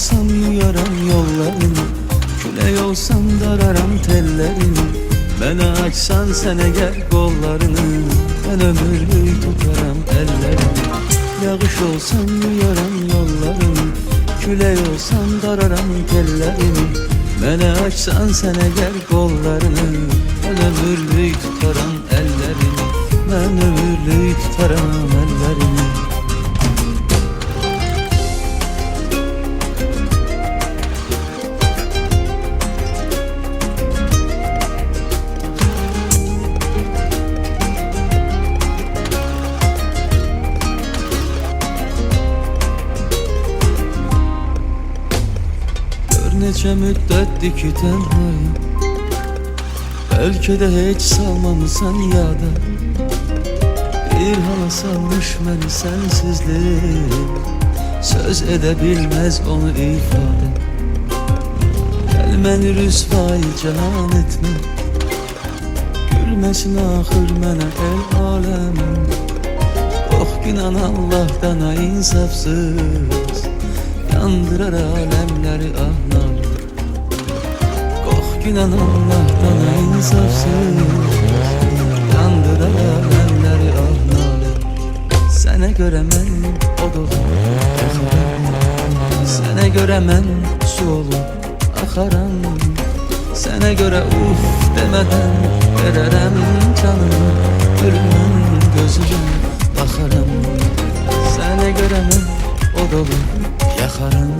olsam yuyaram yollarını, külək olsam dararam tellerini. Mənə açsan sən əgər qollarını, mən ömürlük tutaram əllərini. Yağış olsam yuyaram yollarını, külək olsam dararam tellerini. Mənə açsan sən əgər qollarını, mən ömürlük tutaram əllərini. Mən ömürlük tutaram əllərini. Neçə müddətdir ki tənhayım, bəlkə də heç salmamısan yada. Bir hala salmış məni sənsizlik, söz edə bilməz onu ifadə. Gəl məni rüsvay cahan etmə, gülməsin axır mənə el aləm. Qox günan Allahdan ay insafsız, yandırar aləmləri ahlar. Qox günan Allahdan ay insafsız, yandırar aləmləri ahlar. Sənə görə mən od olum, yaxaram. Sənə görə mən su olum, axaram. Sənə görə uf demədən verərəm canımı, gülümün gözünə baxaram. Sənə görə mən od olum, yaxaram.